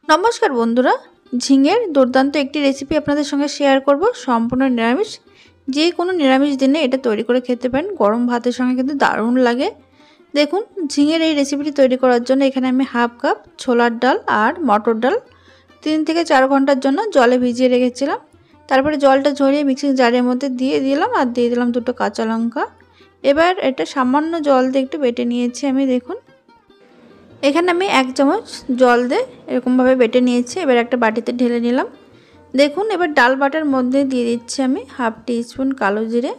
নমস্কার বন্ধুরা, ঝিঙের দুর্দান্ত একটি রেসিপি আপনাদের সঙ্গে শেয়ার করব। সম্পূর্ণ নিরামিষ, যে কোনো নিরামিষ দিনে এটা তৈরি করে খেতে পারেন। গরম ভাতের সঙ্গে কিন্তু দারুণ লাগে। দেখুন, ঝিঙের এই রেসিপিটি তৈরি করার জন্য এখানে আমি হাফ কাপ ছোলার ডাল আর মটর ডাল 3 থেকে 4 ঘন্টার জন্য জলে ভিজিয়ে রেখেছিলাম। তারপরে জলটা ঝরিয়ে মিক্সিং জারের মধ্যে দিয়ে দিলাম আর দিয়ে দিলাম 2টো কাঁচা লঙ্কা। এবার এটা সামান্য জল দিয়ে একটু বেটে নিয়েছি আমি। দেখুন, এখানে আমি 1 চামচ জল দিয়ে এরকমভাবে বেটে নিয়েছি। এবার একটা বাটিতে ঢেলে নিলাম। দেখুন, এবার ডাল বাটার মধ্যে দিয়ে দিচ্ছি আমি হাফ টিস্পুন কালো জিরে,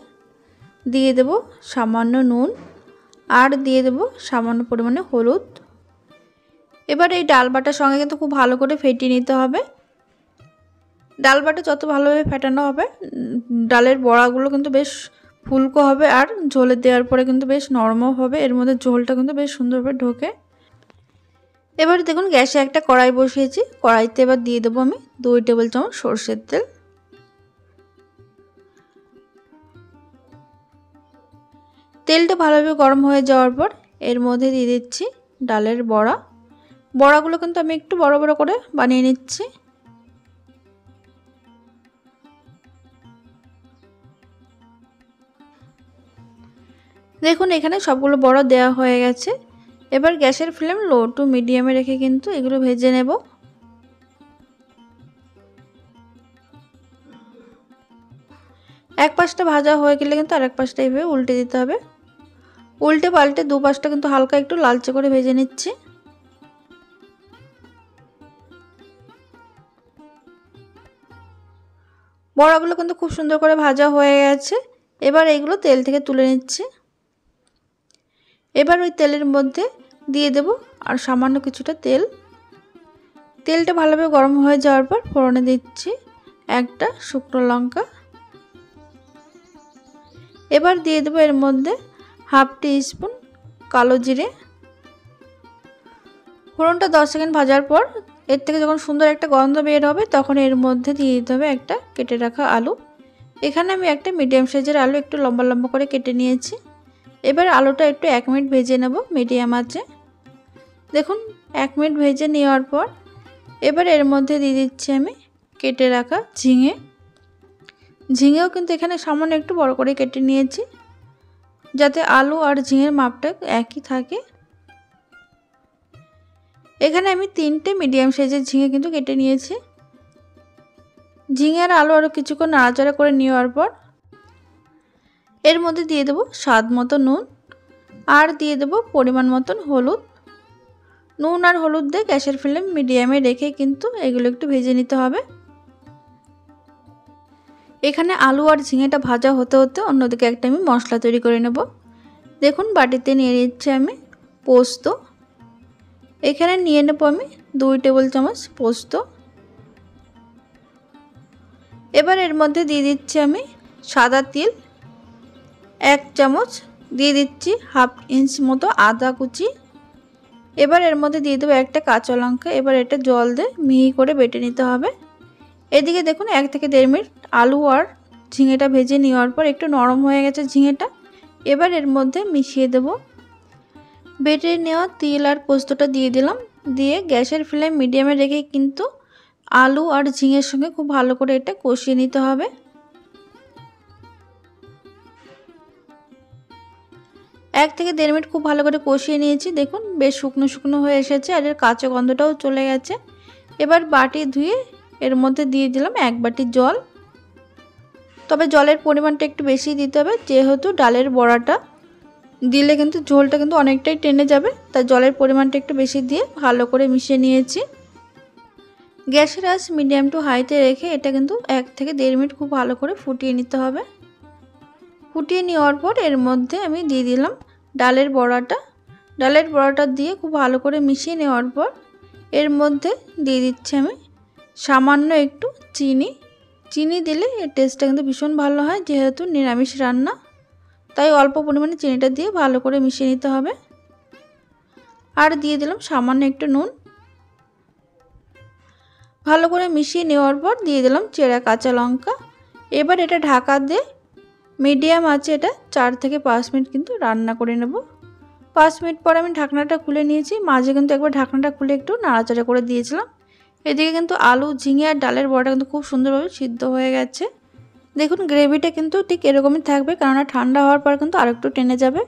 দিয়ে দেব সামান্য নুন আর দিয়ে দেব সামান্য পরিমাণে হলুদ। এবার এই ডাল বাটার সঙ্গে কিন্তু খুব ভালো করে ফেটিয়ে নিতে হবে। ডাল বাটা যত ভালোভাবে ফেটানো হবে, ডালের বড়াগুলো কিন্তু বেশ ফুলকো হবে আর ঝোলে দেওয়ার পরে কিন্তু বেশ নরমও হবে। এর মধ্যে ঝোলটা কিন্তু বেশ সুন্দরভাবে ঢোকে। এবার দেখুন, গ্যাসে একটা কড়াই বসিয়েছি। কড়াইতে এবার দিয়ে দেবো আমি 2 টেবিল চামচ সরষের তেল। তেলটা ভালোভাবে গরম হয়ে যাওয়ার পর এর মধ্যে দিয়ে দিচ্ছি ডালের বড়া। বড়াগুলো কিন্তু আমি একটু বড় বড় করে বানিয়ে নিচ্ছি। দেখুন, এখানে সবগুলো বড়া দেওয়া হয়ে গেছে। এবার গ্যাসের ফ্লেম লো টু মিডিয়ামে রেখে কিন্তু এগুলো ভেজে নেব। এক পাশটা ভাজা হয়ে গেলে কিন্তু আরেক পাশটা এইভাবে উল্টে দিতে হবে। উল্টে পাল্টে দু পাশটা কিন্তু হালকা একটু লালচে করে ভেজে নিচ্ছি। বড়াগুলো কিন্তু খুব সুন্দর করে ভাজা হয়ে গেছে। এবার এইগুলো তেল থেকে তুলে নিচ্ছি। এবার ওই তেলের মধ্যে দিয়ে দেব আর সামান্য কিছুটা তেল। তেলটা ভালোভাবে গরম হয়ে যাওয়ার পর ফোড়নে দিচ্ছি একটা শুকনো লঙ্কা। এবার দিয়ে দেবো এর মধ্যে হাফ টিস্পুন কালো জিরে। ফোড়নটা 10 সেকেন্ড ভাজার পর এর থেকে যখন সুন্দর একটা গন্ধ বের হবে তখন এর মধ্যে দিয়ে দিতে হবে একটা কেটে রাখা আলু। এখানে আমি একটা মিডিয়াম সাইজের আলু একটু লম্বা লম্বা করে কেটে নিয়েছি। এবার আলুটা একটু 1 মিনিট ভেজে নেব মিডিয়াম আঁচে। দেখুন, 1 মিনিট ভেজে নেওয়ার পর এবার এর মধ্যে দিয়ে দিচ্ছি আমি কেটে রাখা ঝিঙে। ঝিঙেও কিন্তু এখানে সামান্য একটু বড় করে কেটে নিয়েছি, যাতে আলু আর ঝিঙের মাপটা একই থাকে। এখানে আমি 3টে মিডিয়াম সাইজের ঝিঙে কিন্তু কেটে নিয়েছি। ঝিঙে আর আলু আরও কিছুক্ষণ নাড়াচাড়া করে নেওয়ার পর এর মধ্যে দিয়ে দেবো স্বাদ মতো নুন আর দিয়ে দেবো পরিমাণ মতন হলুদ। নুন আর হলুদ দিয়ে গ্যাসের ফ্লেম মিডিয়ামে রেখে কিন্তু এগুলো একটু ভেজে নিতে হবে। এখানে আলু আর ঝিঙেটা ভাজা হতে হতে অন্যদিকে একটা আমি মশলা তৈরি করে নেব। দেখুন, বাটিতে নিয়ে নিচ্ছি আমি পোস্ত। এখানে নিয়ে নেব আমি 2 টেবিল চামচ পোস্ত। এবার এর মধ্যে দিয়ে দিচ্ছি আমি সাদা তিল 1 চামচ, দিয়ে দিচ্ছি হাফ ইঞ্চ মতো আদা কুচি। এবার এর মধ্যে দিয়ে দেবো একটা কাঁচা লঙ্কা। এবার এটা জল দিয়ে মিহি করে বেটে নিতে হবে। এদিকে দেখুন, 1 থেকে 1.5 মিনিট আলু আর ঝিঙেটা ভেজে নেওয়ার পর একটু নরম হয়ে গেছে ঝিঙেটা। এবার এর মধ্যে মিশিয়ে দেব বেটে নেওয়া তিল আর পোস্তটা দিয়ে দিলাম। দিয়ে গ্যাসের ফ্লেম মিডিয়ামে রেখে কিন্তু আলু আর ঝিঙের সঙ্গে খুব ভালো করে এটা কষিয়ে নিতে হবে। 1 থেকে 1.5 মিনিট খুব ভালো করে কষিয়ে নিয়েছি। দেখুন, বেশ শুকনো শুকনো হয়ে এসেছে আর এর কাঁচা গন্ধটাও চলে গেছে। এবার বাটি ধুয়ে এর মধ্যে দিয়ে দিলাম 1 বাটি জল। তবে জলের পরিমাণটা একটু বেশি দিতে হবে, যেহেতু ডালের বড়াটা দিলে কিন্তু ঝোলটা কিন্তু অনেকটাই টেনে যাবে, তাই জলের পরিমাণটা একটু বেশি দিয়ে ভালো করে মিশিয়ে নিয়েছি। গ্যাসের আঁচ মিডিয়াম টু হাইতে রেখে এটা কিন্তু 1 থেকে 1.5 মিনিট খুব ভালো করে ফুটিয়ে নিতে হবে। ফুটিয়ে নেওয়ার পর এর মধ্যে আমি দিয়ে দিলাম ডালের বড়াটা। ডালের বড়াটা দিয়ে খুব ভালো করে মিশিয়ে নেওয়ার পর এর মধ্যে দিয়ে দিচ্ছি আমি সামান্য একটু চিনি। চিনি দিলে এর টেস্টটা কিন্তু ভীষণ ভালো হয়, যেহেতু নিরামিষ রান্না, তাই অল্প পরিমাণে চিনিটা দিয়ে ভালো করে মিশিয়ে নিতে হবে। আর দিয়ে দিলাম সামান্য একটু নুন। ভালো করে মিশিয়ে নেওয়ার পর দিয়ে দিলাম চেরা কাঁচা লঙ্কা। এবার এটা ঢাকা দিয়ে মিডিয়াম আঁচে এটা 4 থেকে 5 মিনিট কিন্তু রান্না করে নেব। 5 মিনিট পর আমি ঢাকনাটা খুলে নিয়েছি। মাঝে কিন্তু একবার ঢাকনাটা খুলে একটু নাড়াচাড়া করে দিয়েছিলাম। এদিকে কিন্তু আলু, ঝিঙে আর ডালের বড়াটা কিন্তু খুব সুন্দরভাবে সিদ্ধ হয়ে গেছে। দেখুন গ্রেভিটা কিন্তু ঠিক এরকমই থাকবে, কেননা ঠান্ডা হওয়ার পর কিন্তু আরেকটু টেনে যাবে।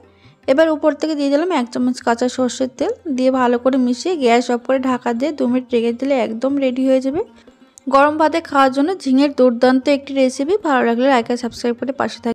এবার উপর থেকে দিয়ে দিলাম 1 চামচ কাঁচা সর্ষের তেল, দিয়ে ভালো করে মিশিয়ে গ্যাস অফ করে ঢাকা দিয়ে 2 মিনিট রেখে দিলে একদম রেডি হয়ে যাবে গরম ভাতে খাওয়ার জন্য ঝিঙের দুর্দান্ত একটি রেসিপি। ভালো লাগলে লাইক আর সাবস্ক্রাইব করে পাশে থাকবেন।